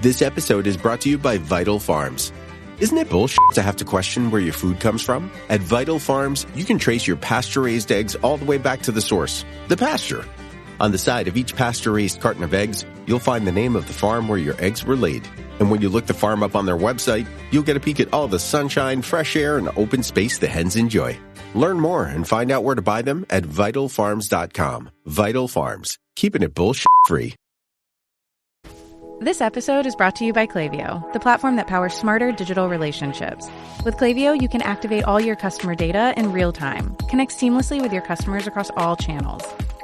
This episode is brought to you by Vital Farms. Isn't it bullshit to have to question where your food comes from? At Vital Farms, you can trace your pasture-raised eggs all the way back to the source, the pasture. On the side of each pasture-raised carton of eggs, you'll find the name of the farm where your eggs were laid. And when you look the farm up on their website, you'll get a peek at all the sunshine, fresh air, and open space the hens enjoy. Learn more and find out where to buy them at vitalfarms.com. Vital Farms, keeping it bullshit-free. This episode is brought to you by Klaviyo, the platform that powers smarter digital relationships. With Klaviyo, you can activate all your customer data in real time, connect seamlessly with your customers across all channels,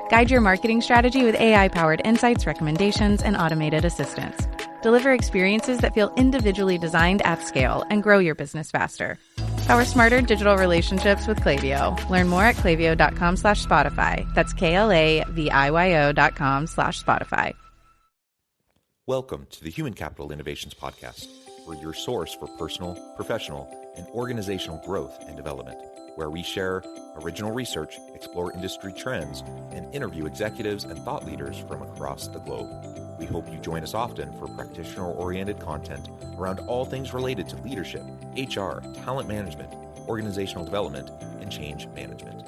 guide your marketing strategy with AI-powered insights, recommendations, and automated assistance, deliver experiences that feel individually designed at scale, and grow your business faster. Power smarter digital relationships with Klaviyo. Learn more at klaviyo.com/Spotify. That's KLAVIYO.com/Spotify. Welcome to the Human Capital Innovations Podcast. We're your source for personal, professional, and organizational growth and development, where we share original research, explore industry trends, and interview executives and thought leaders from across the globe. We hope you join us often for practitioner-oriented content around all things related to leadership, HR, talent management, organizational development, and change management.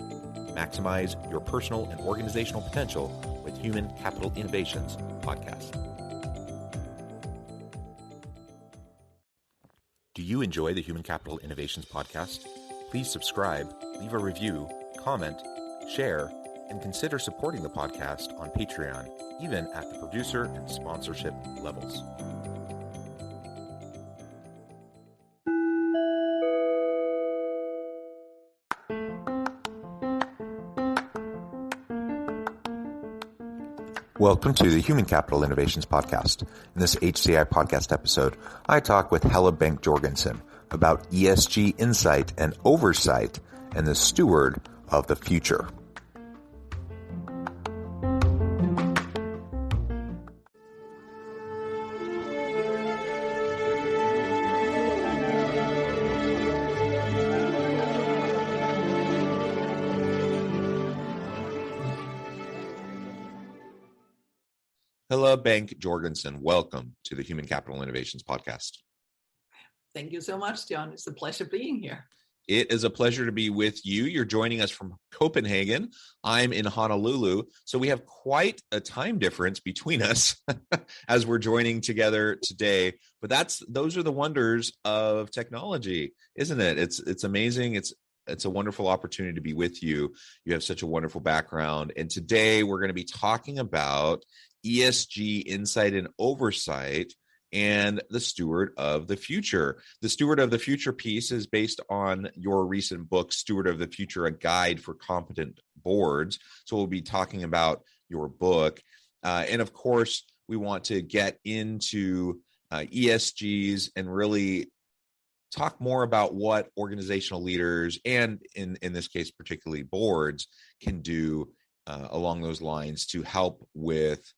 Maximize your personal and organizational potential with Human Capital Innovations Podcast. Do you enjoy the Human Capital Innovations Podcast? Please subscribe, leave a review, comment, share, and consider supporting the podcast on Patreon, even at the producer and sponsorship levels. Welcome to the Human Capital Innovations Podcast. In this HCI podcast episode, I talk with Helle Bank Jorgensen about ESG insight and oversight and the steward of the future. Helle Bank Jorgensen, welcome to the Human Capital Innovations Podcast. Thank you so much, John. It's a pleasure being here. It is a pleasure to be with you. You're joining us from Copenhagen. I'm in Honolulu. So we have quite a time difference between us as we're joining together today. But those are the wonders of technology, isn't it? It's amazing. It's a wonderful opportunity to be with you. You have such a wonderful background. And today we're going to be talking about ESG insight and oversight and the steward of the future. The steward of the future piece is based on your recent book, Steward of the Future, a guide for competent boards. So we'll be talking about your book. And of course, we want to get into ESGs and really talk more about what organizational leaders and in this case, particularly boards can do along those lines to help with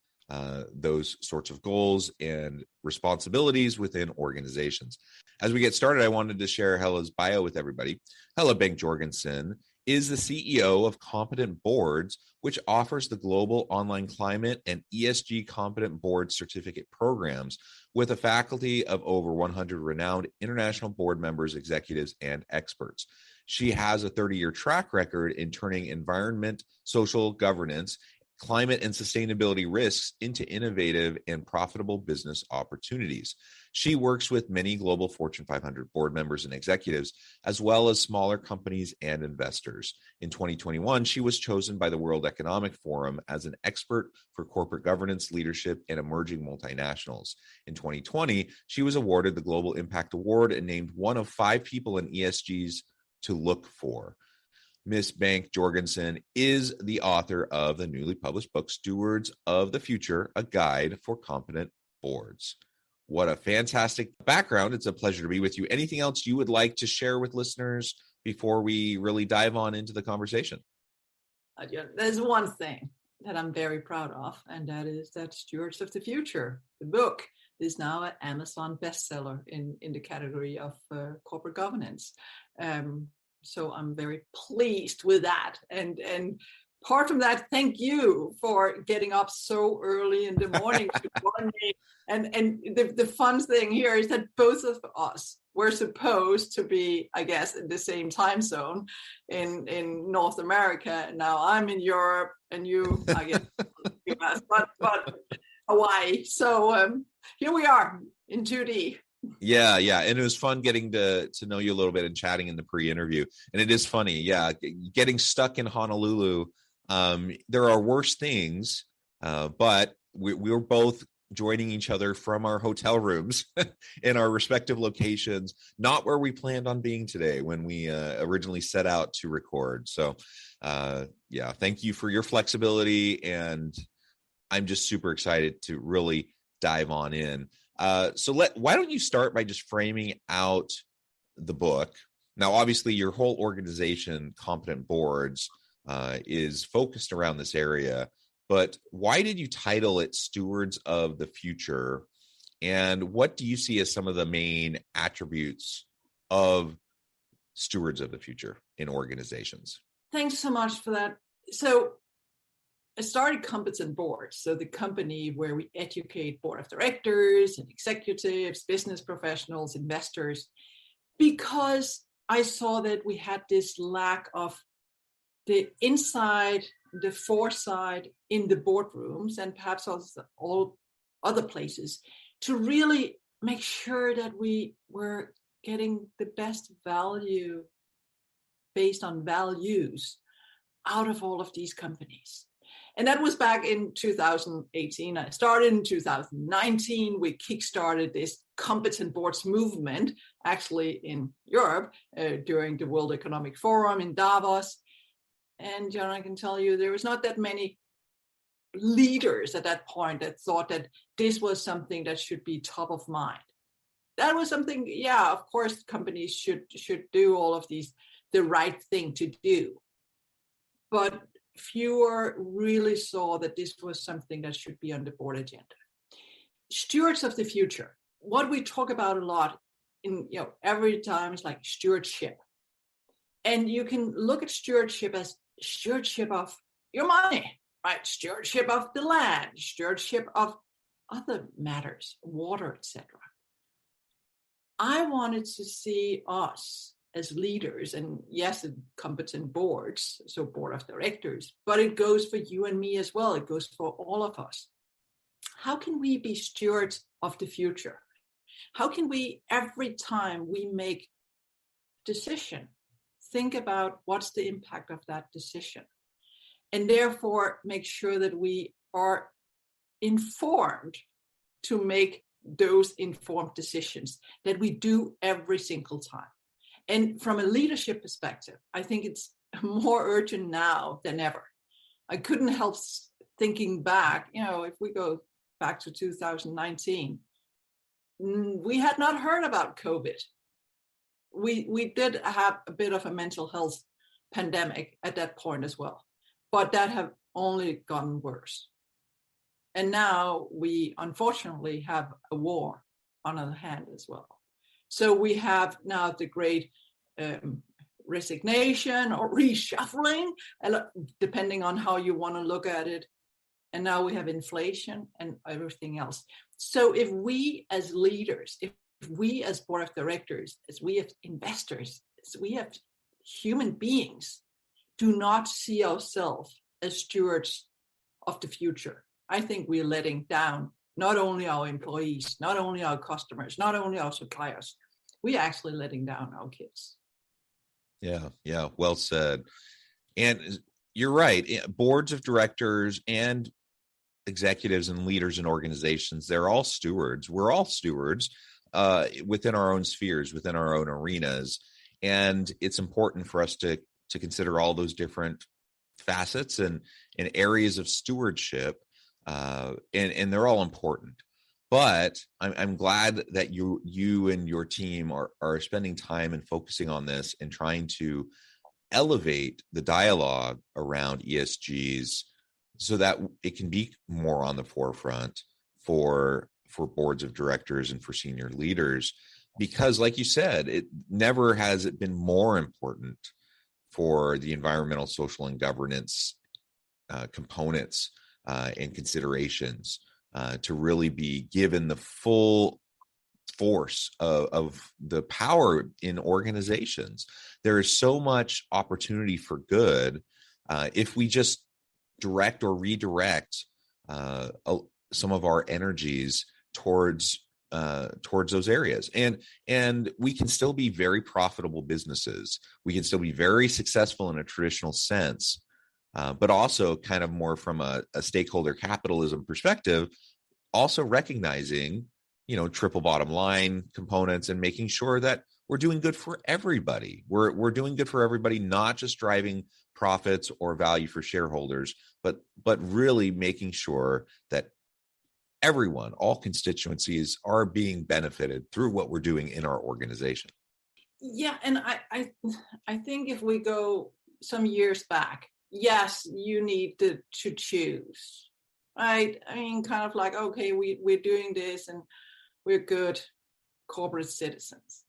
those sorts of goals and responsibilities within organizations. As we get started, I wanted to share Helle's bio with everybody. Helle Bank Jorgensen is the CEO of Competent Boards, which offers the global online climate and ESG competent board certificate programs with a faculty of over 100 renowned international board members, executives, and experts. She has a 30-year track record in turning environment, social governance, climate and sustainability risks into innovative and profitable business opportunities. She works with many global Fortune 500 board members and executives, as well as smaller companies and investors. In 2021, she was chosen by the World Economic Forum as an expert for corporate governance, leadership, and emerging multinationals. In 2020, she was awarded the Global Impact Award and named one of 5 people in ESGs to look for. Ms. Bank Jorgensen is the author of the newly published book, Stewards of the Future, a guide for competent boards. What a fantastic background. It's a pleasure to be with you. Anything else you would like to share with listeners before we really dive on into the conversation? There's one thing that I'm very proud of, and that is that Stewards of the Future, the book, is now an Amazon bestseller in the category of corporate governance. So I'm very pleased with that. And apart from that, thank you for getting up so early in the morning to join me. And the fun thing here is that both of us were supposed to be, I guess, in the same time zone in North America. Now I'm in Europe, and you, I guess, US, but Hawaii. So here we are in 2D. Yeah. And it was fun getting to know you a little bit and chatting in the pre-interview. And it is funny. Yeah. Getting stuck in Honolulu. There are worse things, but we were both joining each other from our hotel rooms in our respective locations, not where we planned on being today when we originally set out to record. So yeah, thank you for your flexibility. And I'm just super excited to really dive on in. So why don't you start by just framing out the book? Now, obviously, your whole organization, Competent Boards, is focused around this area, but why did you title it Stewards of the Future? And what do you see as some of the main attributes of stewards of the future in organizations? Thanks so much for that. So I started Competent Boards, so the company where we educate board of directors and executives, business professionals, investors, because I saw that we had this lack of the insight, the foresight in the boardrooms, and perhaps also all other places, to really make sure that we were getting the best value based on values out of all of these companies. And that was back in 2018. I started in 2019. We kickstarted this Competent Boards movement, actually in Europe, during the World Economic Forum in Davos. And John, I can tell you, there was not that many leaders at that point that thought that this was something that should be top of mind. That was something, yeah, of course, companies should do all of these, the right thing to do. But fewer really saw that this was something that should be on the board agenda. Stewards of the future. What we talk about a lot in, every time is like stewardship. And you can look at stewardship as stewardship of your money, right? Stewardship of the land, stewardship of other matters, water, etc. I wanted to see us as leaders, and yes, competent boards, so board of directors, but it goes for you and me as well. It goes for all of us. How can we be stewards of the future? How can we, every time we make a decision, think about what's the impact of that decision, and therefore make sure that we are informed to make those informed decisions that we do every single time. And from a leadership perspective, I think it's more urgent now than ever. I couldn't help thinking back, if we go back to 2019, we had not heard about COVID. We did have a bit of a mental health pandemic at that point as well, but that have only gotten worse. And now we unfortunately have a war on our hand as well. So we have now the great resignation or reshuffling, depending on how you want to look at it. And now we have inflation and everything else. So if we as leaders, if we as board of directors, as we as investors, as we as human beings, do not see ourselves as stewards of the future, I think we're letting down not only our employees, not only our customers, not only our suppliers, we're actually letting down our kids. Yeah, well said. And you're right. Boards of directors and executives and leaders in organizations, they're all stewards. We're all stewards within our own spheres, within our own arenas. And it's important for us to consider all those different facets and areas of stewardship. And they're all important. But I'm glad that you and your team are spending time and focusing on this and trying to elevate the dialogue around ESGs so that it can be more on the forefront for boards of directors and for senior leaders. Because like you said, it never has it been more important for the environmental, social, and governance components and considerations to really be given the full force of the power in organizations. There is so much opportunity for good if we just direct or redirect some of our energies towards those areas, and we can still be very profitable businesses. We can still be very successful in a traditional sense, but also kind of more from a stakeholder capitalism perspective, also recognizing, triple bottom line components and making sure that we're doing good for everybody. We're doing good for everybody, not just driving profits or value for shareholders, but really making sure that everyone, all constituencies, are being benefited through what we're doing in our organization. Yeah, and I think if we go some years back, yes, you need to choose, right? I mean, kind of like, okay, we're doing this and we're good corporate citizens.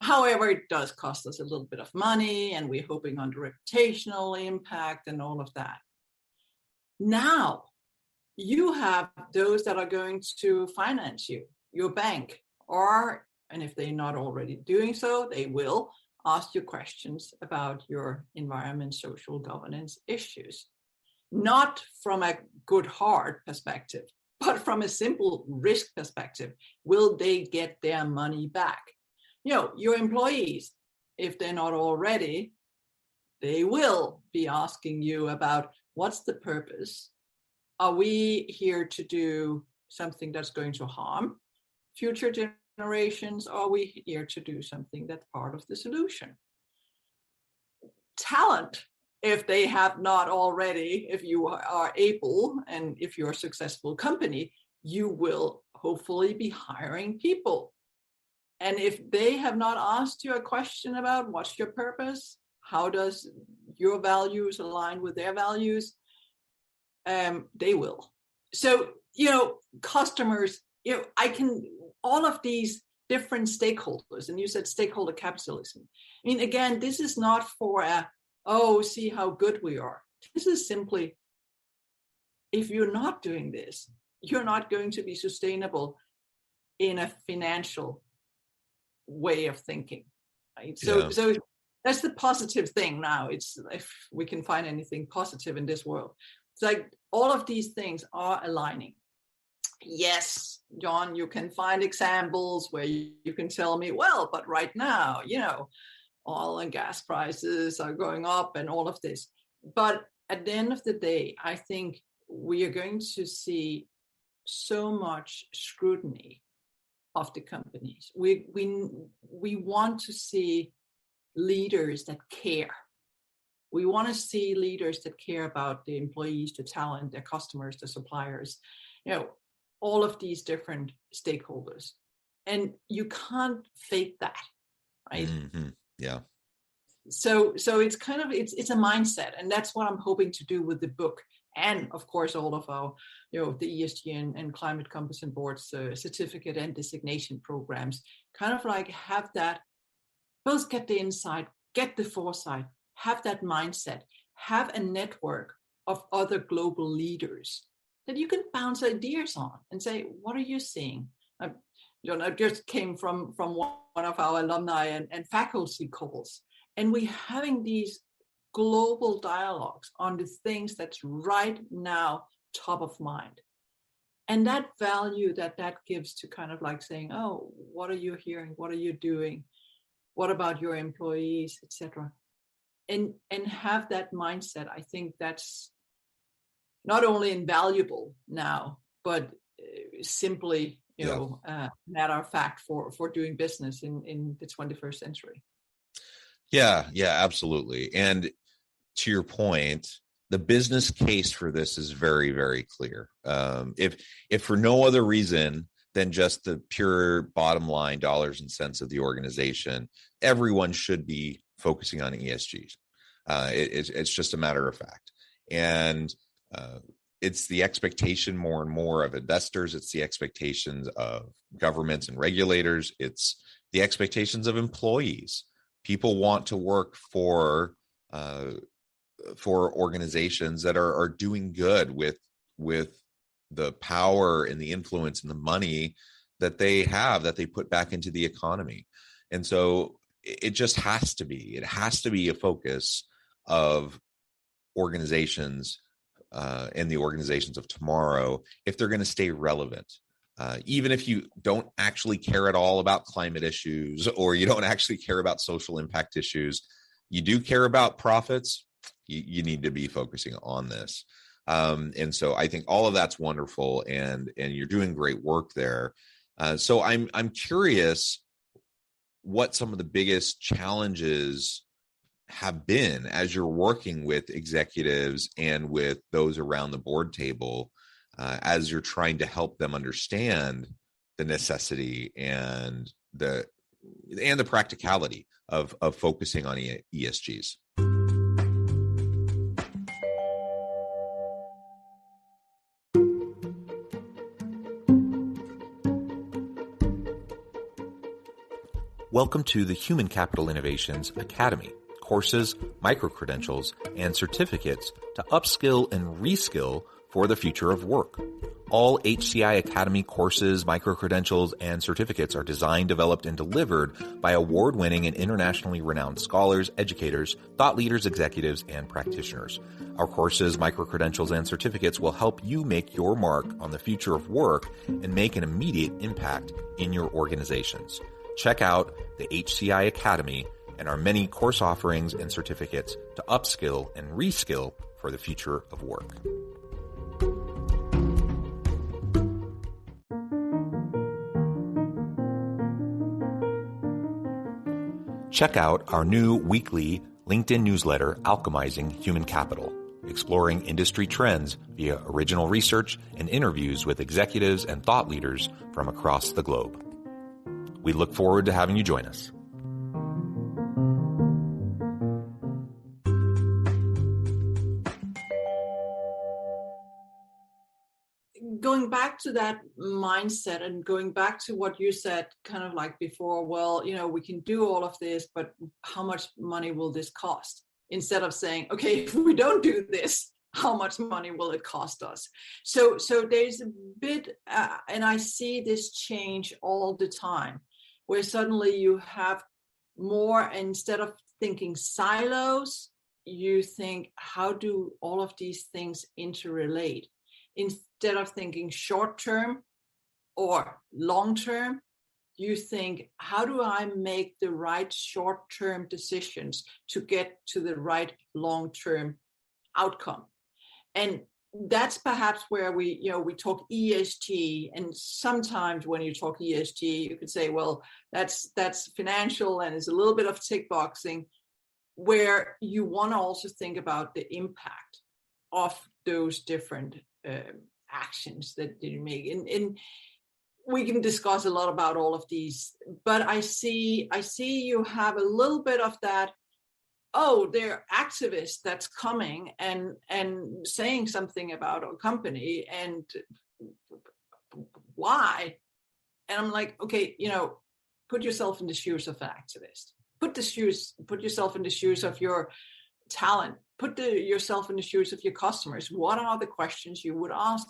However, it does cost us a little bit of money, and we're hoping on the reputational impact and all of that. Now, you have those that are going to finance you, your bank, and if they're not already doing so, they will ask you questions about your environment, social governance issues. Not from a good heart perspective, but from a simple risk perspective. Will they get their money back? Your employees, if they're not already, they will be asking you about what's the purpose? Are we here to do something that's going to harm future generations? Or are we here to do something that's part of the solution? Talent, if they have not already, if you are able and if you're a successful company, you will hopefully be hiring people. And if they have not asked you a question about what's your purpose, how does your values align with their values, they will. So, customers, all of these different stakeholders, and you said stakeholder capitalism. I mean, again, this is not for see how good we are. This is simply, if you're not doing this, you're not going to be sustainable in a financial way of thinking, right? So that's the positive thing now. It's, if we can find anything positive in this world, it's like all of these things are aligning. Yes, John, you can find examples where you can tell me, well, but right now, oil and gas prices are going up and all of this. But at the end of the day, I think we are going to see so much scrutiny of the companies. We want to see leaders that care. We want to see leaders that care about the employees, the talent, their customers, the suppliers, all of these different stakeholders. And you can't fake that, right? Mm-hmm. Yeah. So it's kind of, it's a mindset. And that's what I'm hoping to do with the book. And of course, all of our, the ESG and climate compass and boards certificate and designation programs, kind of like have that, both get the insight, get the foresight, have that mindset, have a network of other global leaders that you can bounce ideas on and say, what are you seeing? I just came from one of our alumni and faculty calls, and we're having these global dialogues on the things that's right now top of mind. And that value that gives to kind of like saying, oh, what are you hearing? What are you doing? What about your employees, etc.? And have that mindset. I think that's not only invaluable now, but simply, matter of fact for doing business in the 21st century. Yeah, absolutely. And to your point, the business case for this is very, very clear. If for no other reason than just the pure bottom line dollars and cents of the organization, everyone should be focusing on ESGs. It's just a matter of fact. And it's the expectation more and more of investors. It's the expectations of governments and regulators. It's the expectations of employees. People want to work for for organizations that are doing good with the power and the influence and the money that they have, that they put back into the economy. And so it just has to be a focus of organizations and the organizations of tomorrow if they're going to stay relevant. Even if you don't actually care at all about climate issues, or you don't actually care about social impact issues, you do care about profits, you need to be focusing on this. And so I think all of that's wonderful, and you're doing great work there. So I'm curious what some of the biggest challenges have been as you're working with executives and with those around the board table, as you're trying to help them understand the necessity and the practicality of focusing on ESGs. Welcome to the Human Capital Innovations Academy. Courses, micro-credentials, and certificates to upskill and reskill for the future of work. All HCI Academy courses, micro-credentials, and certificates are designed, developed, and delivered by award-winning and internationally renowned scholars, educators, thought leaders, executives, and practitioners. Our courses, micro-credentials, and certificates will help you make your mark on the future of work and make an immediate impact in your organizations. Check out the HCI Academy and our many course offerings and certificates to upskill and reskill for the future of work. Check out our new weekly LinkedIn newsletter, Alchemizing Human Capital, exploring industry trends via original research and interviews with executives and thought leaders from across the globe. We look forward to having you join us. Going back to that mindset and going back to what you said kind of like before, well, we can do all of this, but how much money will this cost? Instead of saying, okay, if we don't do this, how much money will it cost us? So there's a bit, and I see this change all the time, where suddenly you have more, instead of thinking silos, you think, how do all of these things interrelate? Instead of thinking short-term or long-term, you think, how do I make the right short-term decisions to get to the right long-term outcome? And that's perhaps where we talk ESG, and sometimes when you talk ESG, you could say, well, that's financial and it's a little bit of tick boxing, where you want to also think about the impact of those different actions that you make. And we can discuss a lot about all of these, but I see you have a little bit of that. Oh, they're activists that's coming and saying something about our company, and why? And I'm like, okay, put yourself in the shoes of an activist. Put yourself in the shoes of your talent. Put yourself in the shoes of your customers. What are the questions you would ask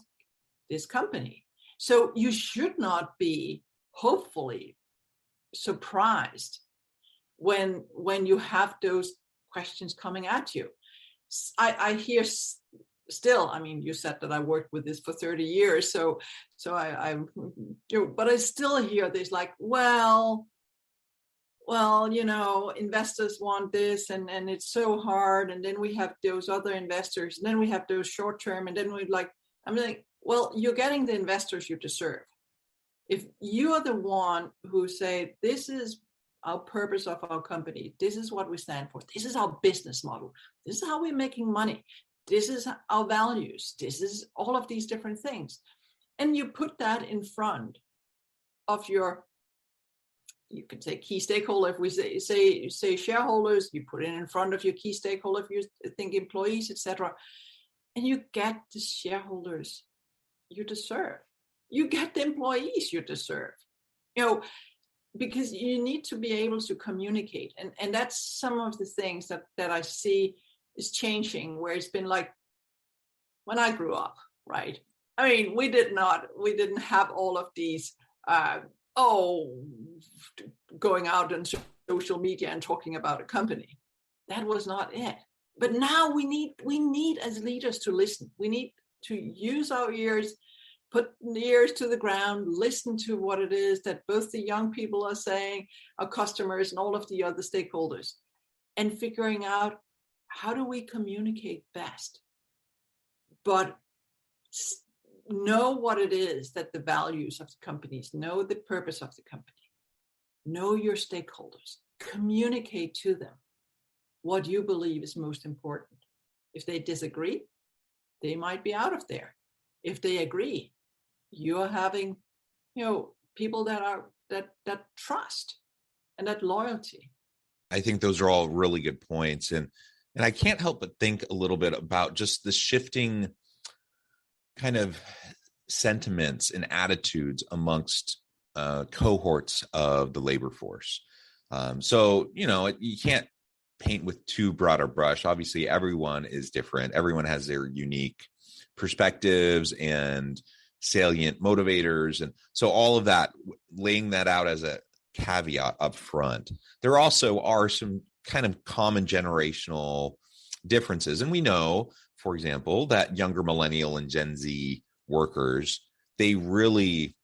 this company? So you should not be, hopefully, surprised when you have those questions coming at you. I hear still, you said that I worked with this for 30 years, so but I still hear this like, well, investors want this, and it's so hard, and then we have those other investors, and then we have those short term, and then I'm like, well, you're getting the investors you deserve. If you are the one who say, this is our purpose of our company, this is what we stand for, this is our business model, this is how we're making money, this is our values, this is all of these different things, and you put that in front of your, you could say key stakeholder, if we say shareholders, you put it in front of your key stakeholder, if you think employees, etc., and you get the shareholders you deserve, you get the employees you deserve, because you need to be able to communicate. And that's some of the things that I see is changing, where it's been like when I grew up, right? I mean, we didn't have all of these, going out on social media and talking about a company. That was not it. But now we need as leaders to listen. We need to use our ears, put the ears to the ground, listen to what it is that both the young people are saying, our customers, and all of the other stakeholders, and figuring out how do we communicate best, but know what it is that the values of the companies, know the purpose of the company, know your stakeholders, communicate to them what you believe is most important. If they disagree, they might be out of there. If they agree, you're having, people that trust and that loyalty. I think those are all really good points. And I can't help but think a little bit about just the shifting kind of sentiments and attitudes amongst cohorts of the labor force. So, you can't paint with too broad a brush. Obviously, everyone is different. Everyone has their unique perspectives and salient motivators. And so all of that, laying that out as a caveat up front, there also are some kind of common generational differences. And we know, for example, that younger millennial and Gen Z workers, they really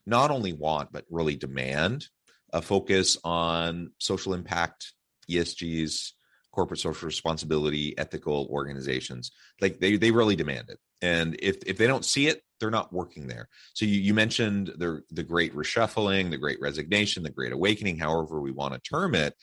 not only want, but really demand a focus on social impact, ESGs, corporate social responsibility, ethical organizations. Like they really demand it. And if they don't see it, they're not working there. So you mentioned the great reshuffling, the great resignation, the great awakening, however we want to term it.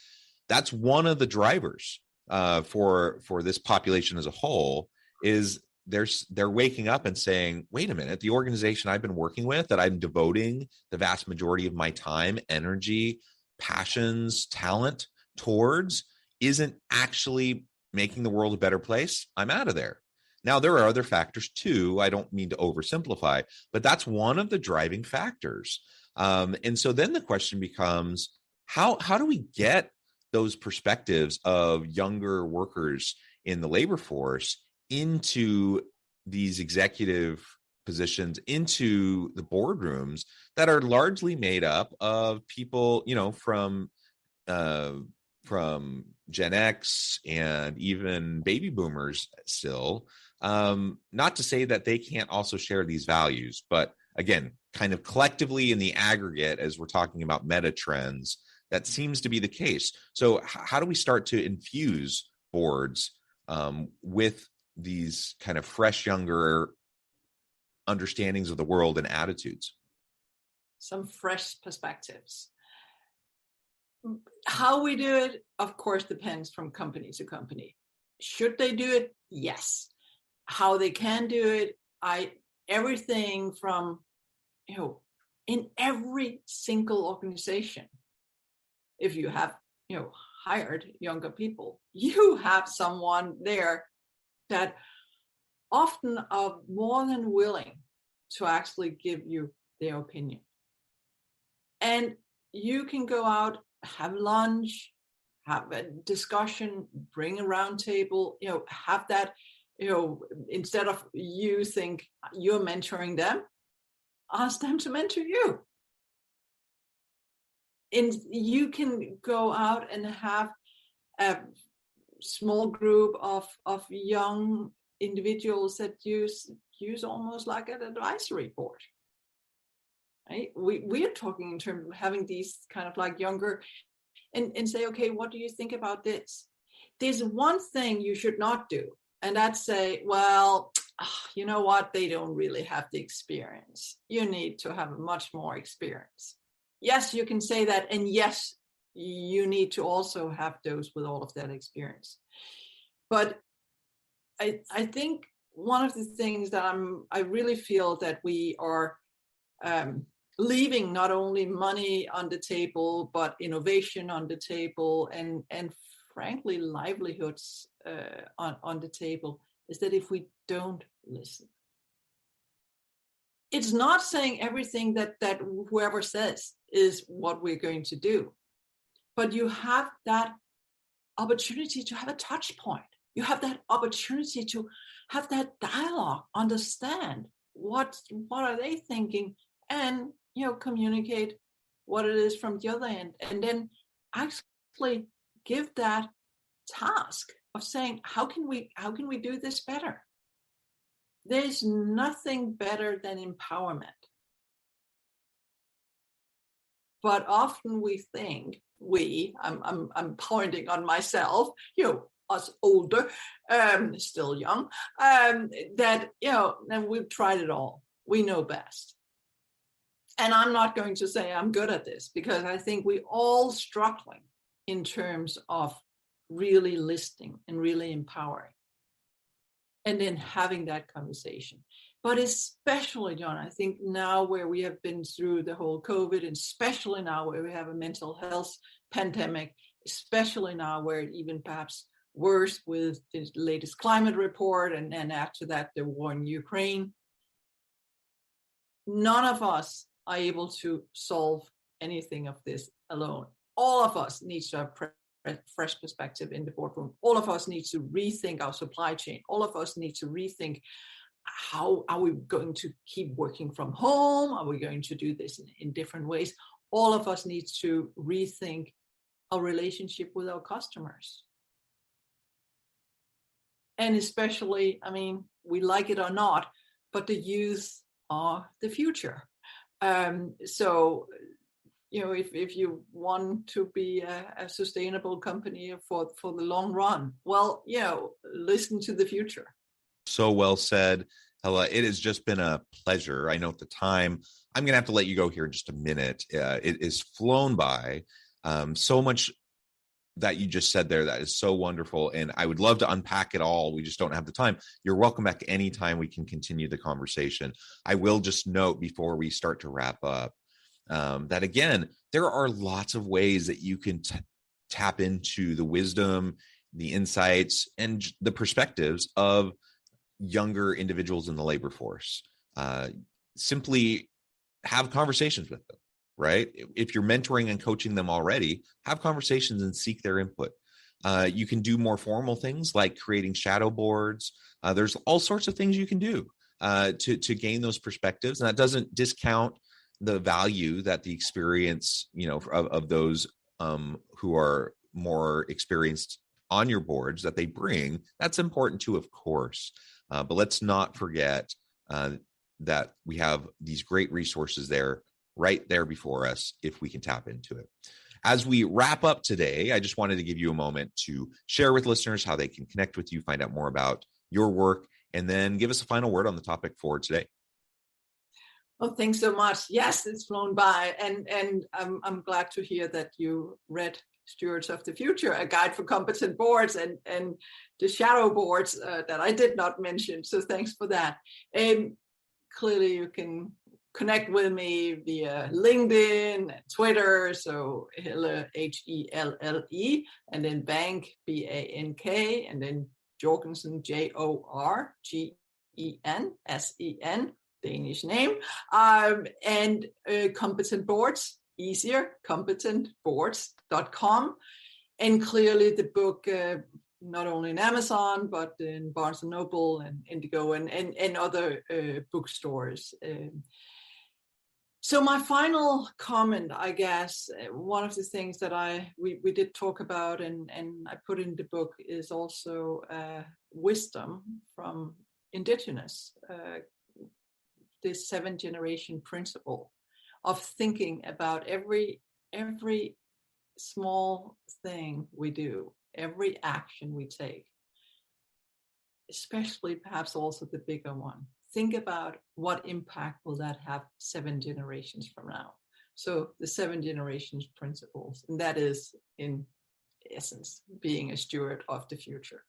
That's one of the drivers for this population as a whole, is they're waking up and saying, wait a minute, the organization I've been working with, that I'm devoting the vast majority of my time, energy, passions, talent towards, isn't actually making the world a better place. I'm out of there. Now, there are other factors too. I don't mean to oversimplify, but that's one of the driving factors. And so then the question becomes, how do we get those perspectives of younger workers in the labor force into these executive positions, into the boardrooms that are largely made up of people, from Gen X and even baby boomers still. Not to say that they can't also share these values, but again, kind of collectively in the aggregate, as we're talking about meta trends, that seems to be the case. So how do we start to infuse boards with these kind of fresh, younger understandings of the world and attitudes? Some fresh perspectives. How we do it, of course, depends from company to company. Should they do it? Yes. How they can do it, everything from, in every single organization, if you have, hired younger people, you have someone there that often are more than willing to actually give you their opinion. And you can go out, have lunch, have a discussion, bring a round table, have that, instead of you think you're mentoring them, ask them to mentor you. And you can go out and have a small group of young individuals that use almost like an advisory board. Right? We are talking in terms of having these kind of like younger and say, okay, what do you think about this? There's one thing you should not do, and that's say, well, you know what? They don't really have the experience. You need to have much more experience. Yes, you can say that. And yes, you need to also have those with all of that experience. But I think one of the things that I really feel that we are leaving not only money on the table, but innovation on the table, and frankly, livelihoods on the table, is that if we don't listen, it's not saying everything that whoever says is what we're going to do, but you have that opportunity to have a touch point, you have that opportunity to have that dialogue, understand what are they thinking, and communicate what it is from the other end, and then actually give that task of saying, how can we do this better? There's nothing better than empowerment. But often we think, I'm pointing on myself, us older, still young, that, and we've tried it all. We know best. And I'm not going to say I'm good at this, because I think we all struggling in terms of really listening and really empowering. And then having that conversation. But especially, John, I think now where we have been through the whole COVID, and especially now where we have a mental health pandemic, especially now where it even perhaps worse with the latest climate report, and after that, the war in Ukraine, none of us are able to solve anything of this alone. All of us need to have fresh perspective in the boardroom. All of us need to rethink our supply chain. All of us need to rethink, how are we going to keep working from home? Are we going to do this in different ways? All of us need to rethink our relationship with our customers. And especially, we like it or not, but the youth are the future. So, if you want to be a sustainable company for the long run, well, listen to the future. So well said, Helle. It has just been a pleasure. I know at the time, I'm going to have to let you go here in just a minute. It is flown by. So much that you just said there that is so wonderful. And I would love to unpack it all. We just don't have the time. You're welcome back anytime we can continue the conversation. I will just note before we start to wrap up that, again, there are lots of ways that you can tap into the wisdom, the insights, and the perspectives of younger individuals in the labor force. Simply have conversations with them, right? If you're mentoring and coaching them already, have conversations and seek their input. You can do more formal things like creating shadow boards. There's all sorts of things you can do to gain those perspectives. And that doesn't discount the value that the experience, of those who are more experienced on your boards that they bring. That's important too, of course. But let's not forget that we have these great resources there, right there before us, if we can tap into it. As we wrap up today, I just wanted to give you a moment to share with listeners how they can connect with you, find out more about your work, and then give us a final word on the topic for today. Well, thanks so much. Yes, it's flown by, and I'm glad to hear that you read Stewards of the Future, a guide for competent boards, and the shadow boards that I did not mention. So thanks for that. And clearly you can connect with me via LinkedIn, Twitter. So Helle, Helle, and then Bank, Bank, and then Jorgensen, Jorgensen, Danish name, and competent boards, easier, competentboards.com. And clearly the book, not only in Amazon, but in Barnes & Noble and Indigo and other bookstores. So my final comment, I guess, one of the things that we did talk about and I put in the book is also wisdom from indigenous, this 7th generation principle of thinking about every small thing we do, every action we take, especially perhaps also the bigger one. Think about what impact will that have 7 generations from now. So the 7 generations principles, and that is in essence being a steward of the future.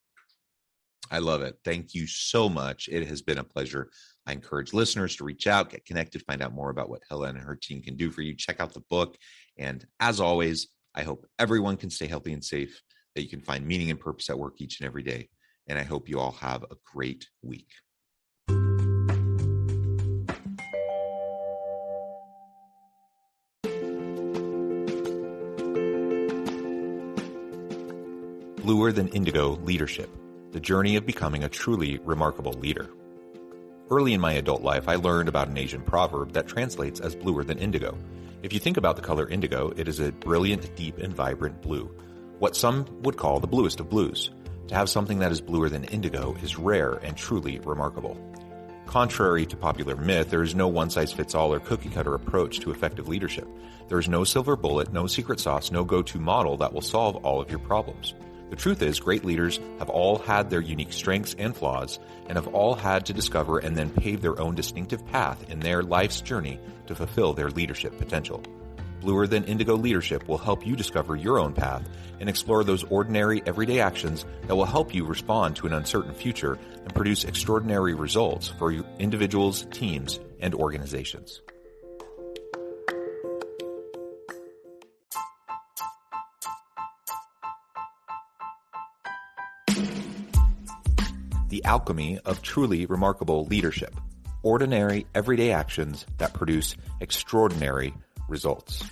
I love it. Thank you so much. It has been a pleasure. I encourage listeners to reach out, get connected, find out more about what Helle and her team can do for you. Check out the book. And as always, I hope everyone can stay healthy and safe, that you can find meaning and purpose at work each and every day. And I hope you all have a great week. Bluer Than Indigo Leadership, the journey of becoming a truly remarkable leader. Early in my adult life, I learned about an Asian proverb that translates as bluer than indigo. If you think about the color indigo, it is a brilliant, deep, and vibrant blue, what some would call the bluest of blues. To have something that is bluer than indigo is rare and truly remarkable. Contrary to popular myth, there is no one-size-fits-all or cookie-cutter approach to effective leadership. There is no silver bullet, no secret sauce, no go-to model that will solve all of your problems. The truth is, great leaders have all had their unique strengths and flaws, and have all had to discover and then pave their own distinctive path in their life's journey to fulfill their leadership potential. Bluer Than Indigo Leadership will help you discover your own path and explore those ordinary, everyday actions that will help you respond to an uncertain future and produce extraordinary results for your individuals, teams, and organizations. The alchemy of truly remarkable leadership. Ordinary, everyday actions that produce extraordinary results.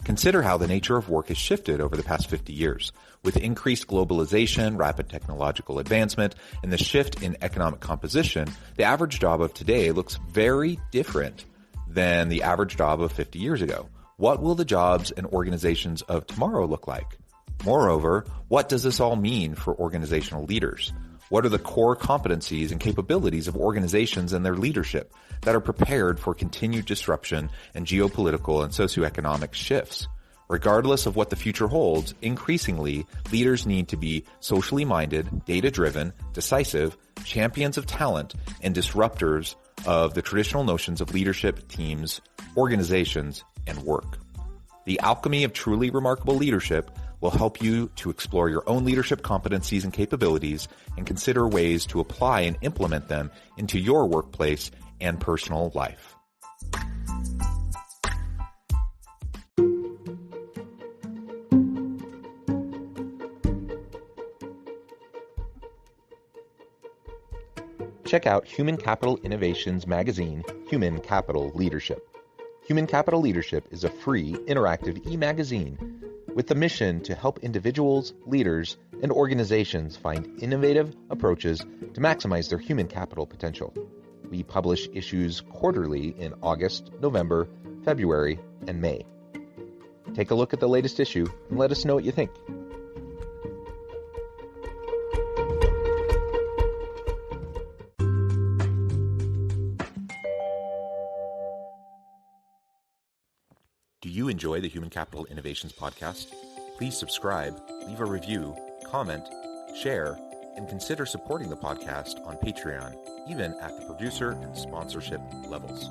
Consider how the nature of work has shifted over the past 50 years. With increased globalization, rapid technological advancement, and the shift in economic composition, the average job of today looks very different than the average job of 50 years ago. What will the jobs and organizations of tomorrow look like? Moreover, what does this all mean for organizational leaders? What are the core competencies and capabilities of organizations and their leadership that are prepared for continued disruption and geopolitical and socioeconomic shifts? Regardless of what the future holds, increasingly, leaders need to be socially minded, data-driven, decisive, champions of talent, and disruptors of the traditional notions of leadership, teams, organizations, and work. The alchemy of truly remarkable leadership will help you to explore your own leadership competencies and capabilities and consider ways to apply and implement them into your workplace and personal life. Check out Human Capital Innovations magazine, Human Capital Leadership. Human Capital Leadership is a free, interactive e-magazine with the mission to help individuals, leaders, and organizations find innovative approaches to maximize their human capital potential. We publish issues quarterly in August, November, February, and May. Take a look at the latest issue and let us know what you think. Do you enjoy the Human Capital Innovations podcast? Please subscribe, leave a review, comment, share, and consider supporting the podcast on Patreon, even at the producer and sponsorship levels.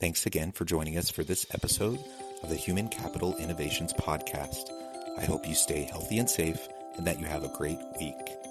Thanks again for joining us for this episode of the Human Capital Innovations podcast. I hope you stay healthy and safe and that you have a great week.